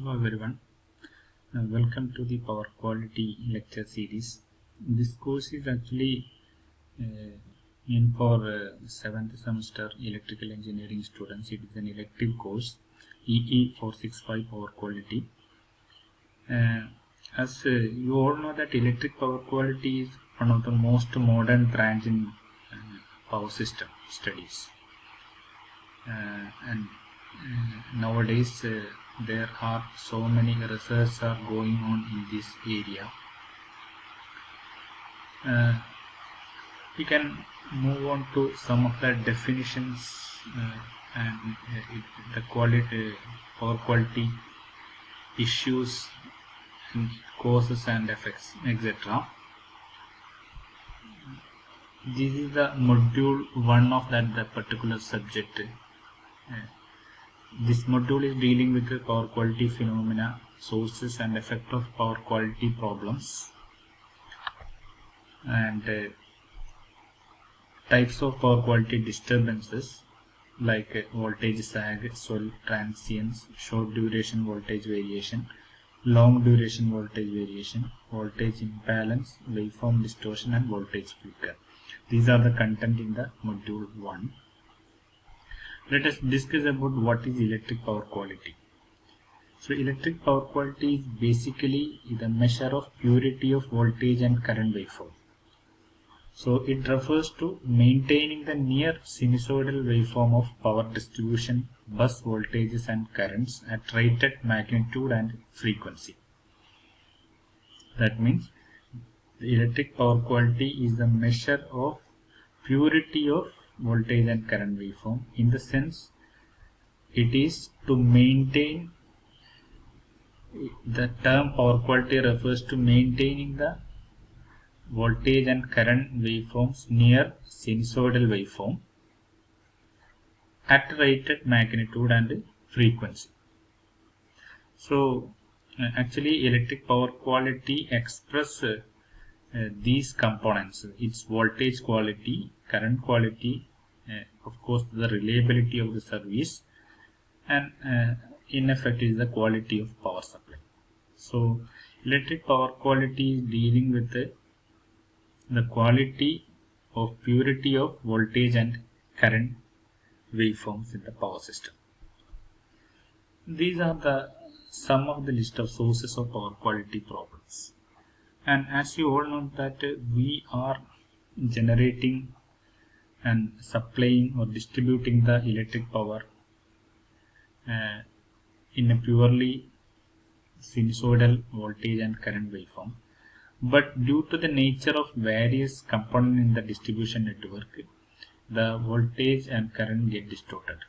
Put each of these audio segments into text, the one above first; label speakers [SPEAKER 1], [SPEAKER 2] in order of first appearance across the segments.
[SPEAKER 1] Hello everyone, welcome to the Power Quality lecture series. This course is actually in for 7th semester electrical engineering students. It is an elective course, EE 465 Power Quality. As you all know that electric power quality is one of the most modern branch in power system studies. And nowadays there are so many research are going on in this area. We can move on to some of the definitions and the quality power quality issues and causes and effects, etc. This is the module 1 of that particular subject. This module is dealing with the power quality phenomena, sources and effect of power quality problems, and types of power quality disturbances like voltage sag, swell, transients, short duration voltage variation, long duration voltage variation, voltage imbalance, waveform distortion and voltage flicker. These are the content in the module 1. Let us discuss about what is electric power quality. So electric power quality is basically the measure of purity of voltage and current waveform. So it refers to maintaining the near sinusoidal waveform of power distribution, bus voltages and currents at rated magnitude and frequency. That means the electric power quality is the measure of purity of voltage and current waveform, in the sense it is to maintain. The term power quality refers to maintaining the voltage and current waveforms near sinusoidal waveform at rated magnitude and frequency. So actually electric power quality express these components: its voltage quality, current quality, of course the reliability of the service, and in effect is the quality of power supply. So electric power quality is dealing with the quality of purity of voltage and current waveforms in the power system. These are some of the list of sources of power quality problems. And as you all know that we are generating and supplying or distributing the electric power in a purely sinusoidal voltage and current waveform. But due to the nature of various components in the distribution network, the voltage and current get distorted.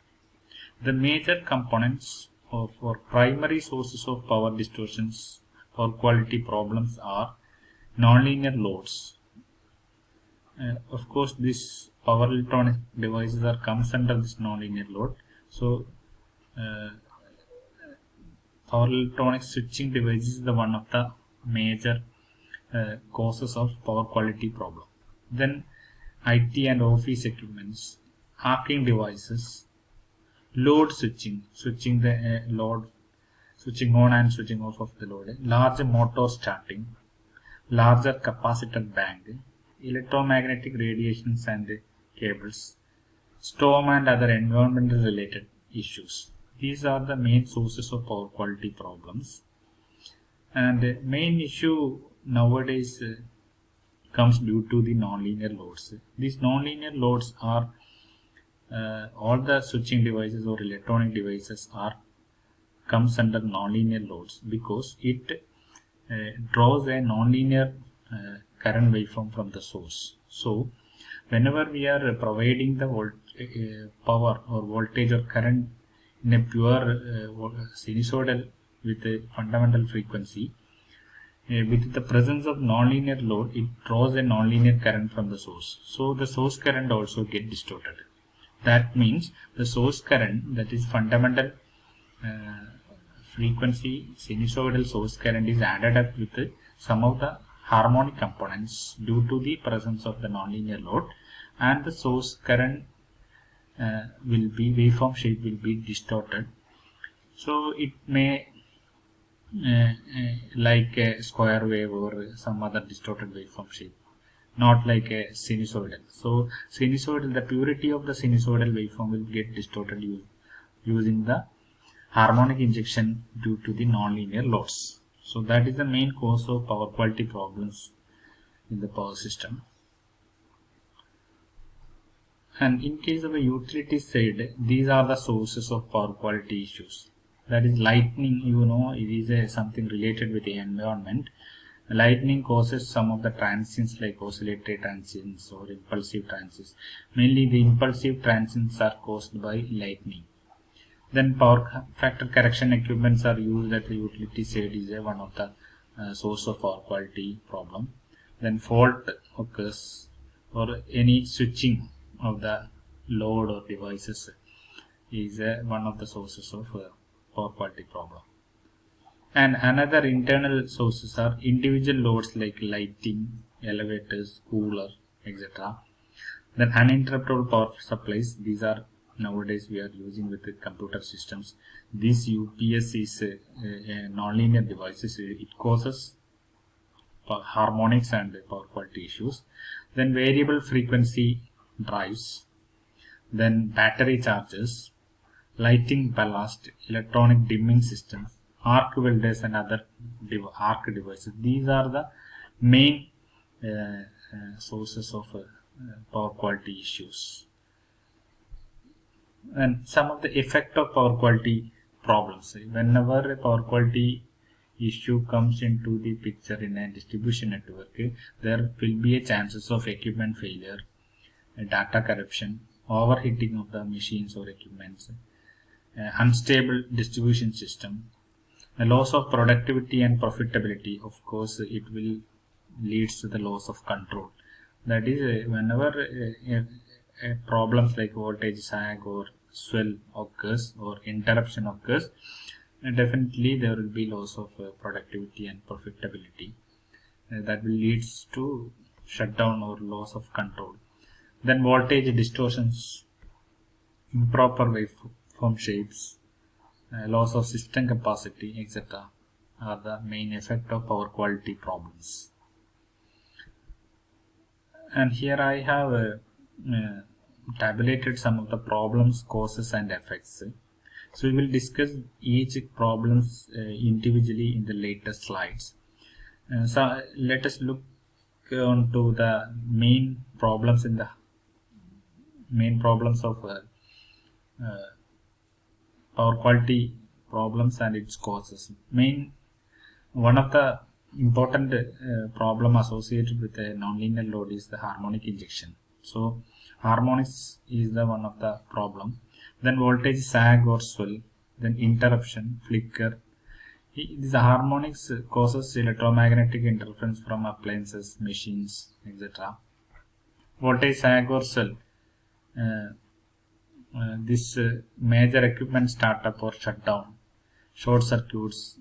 [SPEAKER 1] The major components or primary sources of power distortions or quality problems are nonlinear loads. Of course, these power electronic devices comes under this nonlinear load. So, power electronic switching device is the one of the major causes of power quality problem. Then IT and office equipments, arcing devices, load switching the load, switching on and switching off of the load, large motor starting, larger capacitor bank, electromagnetic radiations and cables, storm and other environmental related issues. These are the main sources of power quality problems. And main issue nowadays comes due to the nonlinear loads. These nonlinear loads are all the switching devices or electronic devices comes under nonlinear loads because it draws a nonlinear current waveform from the source. So whenever we are providing the power or voltage or current in a pure sinusoidal with a fundamental frequency, with the presence of nonlinear load, it draws a nonlinear current from the source. So the source current also get distorted. That means the source current, that is fundamental frequency sinusoidal source current, is added up with some of the harmonic components due to the presence of the nonlinear load, and the source current waveform shape will be distorted. So it may like a square wave or some other distorted waveform shape, not like a sinusoidal. So sinusoidal, the purity of the sinusoidal waveform will get distorted using the harmonic injection due to the nonlinear loads. So that is the main cause of power quality problems in the power system. And in case of a utility side, these are the sources of power quality issues. That is lightning, it is something related with the environment. Lightning causes some of the transients like oscillatory transients or impulsive transients. Mainly the impulsive transients are caused by lightning. Then power factor correction equipments are used at the utility side is one of the source of power quality problem. Then fault occurs or any switching of the load or devices is one of the sources of power quality problem. And another internal sources are individual loads like lighting, elevators, cooler, etc. Then uninterruptible power supplies, these are nowadays we are using with the computer systems. This UPS is a nonlinear devices. It causes harmonics and power quality issues. Then variable frequency drives, then battery chargers, lighting ballast, electronic dimming systems, arc welders and other arc devices. These are the main sources of power quality issues. And some of the effect of power quality problems. Whenever a power quality issue comes into the picture in a distribution network, there will be a chances of equipment failure, data corruption, overheating of the machines or equipments, unstable distribution system, a loss of productivity and profitability. Of course, it will leads to the loss of control. That is, whenever problems like voltage sag or swell occurs or interruption occurs, definitely there will be loss of productivity and profitability. That will leads to shutdown or loss of control. Then voltage distortions, improper waveform shapes, loss of system capacity, etc. are the main effect of power quality problems. And here I have tabulated some of the problems, causes and effects. So we will discuss each problems individually in the later slides. So let us look on to the main problems of power quality problems and its causes. One of the important problem associated with a nonlinear load is the harmonic injection. So harmonics is the one of the problem. Then voltage sag or swell, then interruption, flicker. These harmonics causes electromagnetic interference from appliances, machines, etc. Voltage sag or swell. This major equipment startup or shutdown, short circuits,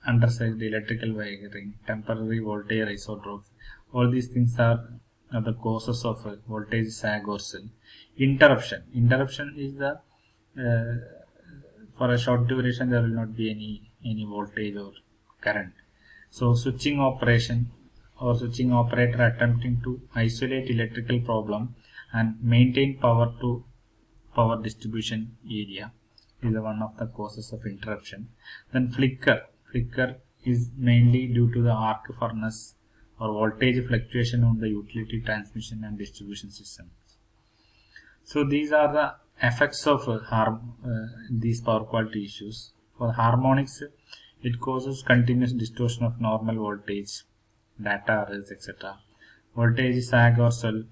[SPEAKER 1] undersized electrical wiring, temporary voltage isotropes. All these things are the causes of voltage sag or swell. Interruption. Interruption is the for a short duration there will not be any voltage or current. So switching operation or switching operator attempting to isolate electrical problem and maintain power to power distribution area is one of the causes of interruption. Then flicker. Flicker is mainly due to the arc furnace or voltage fluctuation on the utility transmission and distribution systems. So these are the effects of these power quality issues. For harmonics, it causes continuous distortion of normal voltage, data errors, etc. Voltage sag or swell,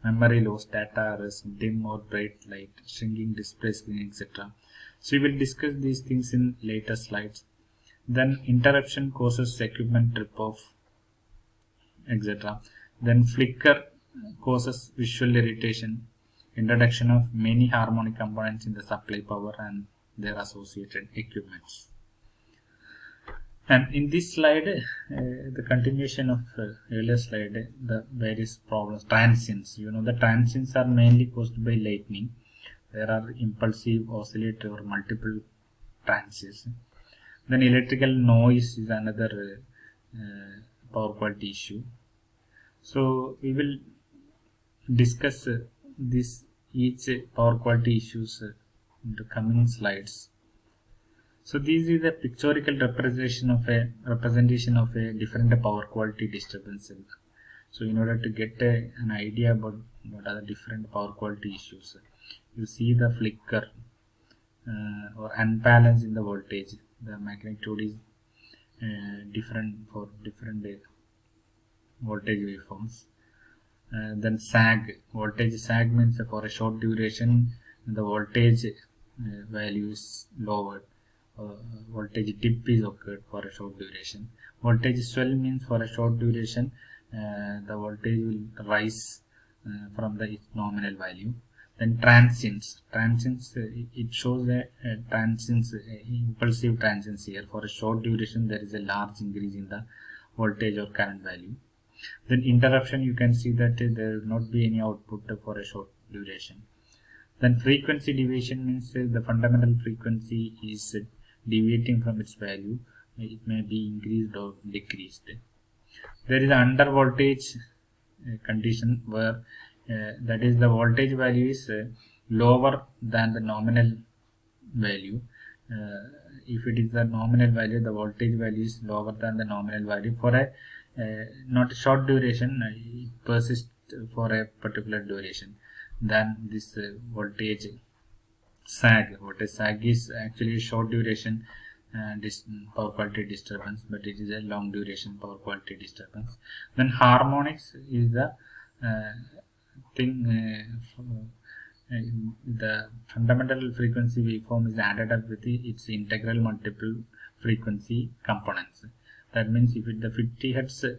[SPEAKER 1] memory loss, data errors, dim or bright light, shrinking display screen, etc. So we will discuss these things in later slides. Then interruption causes equipment trip off, etc. Then flicker causes visual irritation, introduction of many harmonic components in the supply power and their associated equipments. And in this slide, the continuation of earlier slide, the various problems, transients. The transients are mainly caused by lightning. There are impulsive, oscillatory or multiple transients. Then electrical noise is another power quality issue. So we will discuss this each power quality issues in the coming slides. So this is a pictorial representation of a different power quality disturbance. So in order to get an idea about what are the different power quality issues, you see the flicker or unbalance in the voltage. The magnitude is different for different voltage waveforms. Then sag, voltage sag means for a short duration the voltage value is lowered. Voltage dip is occurred for a short duration. Voltage swell means for a short duration the voltage will rise from the its nominal value. Then transients, it shows a transients, impulsive transients here. For a short duration there is a large increase in the voltage or current value. Then interruption, you can see that there will not be any output for a short duration. Then frequency deviation means the fundamental frequency is deviating from its value. It may be increased or decreased. There is an under voltage condition where that is the voltage value is lower than the nominal value. If it is the nominal value, the voltage value is lower than the nominal value for a not a short duration, it persists for a particular duration. Then this voltage sag is actually a short duration power quality disturbance, but it is a long duration power quality disturbance. Then harmonics is the the fundamental frequency waveform is added up with its integral multiple frequency components. That means if the 50 Hz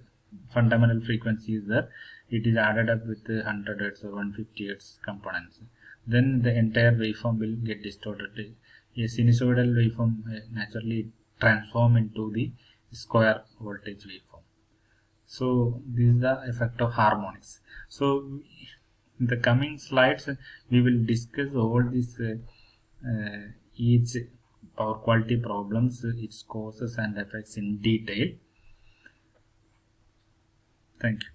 [SPEAKER 1] fundamental frequency is there, it is added up with 100 Hz or 150 Hz components. Then the entire waveform will get distorted. A sinusoidal waveform naturally transform into the square voltage waveform. So this is the effect of harmonics. So in the coming slides we will discuss all these each power quality problems, its causes and effects in detail. Thank you.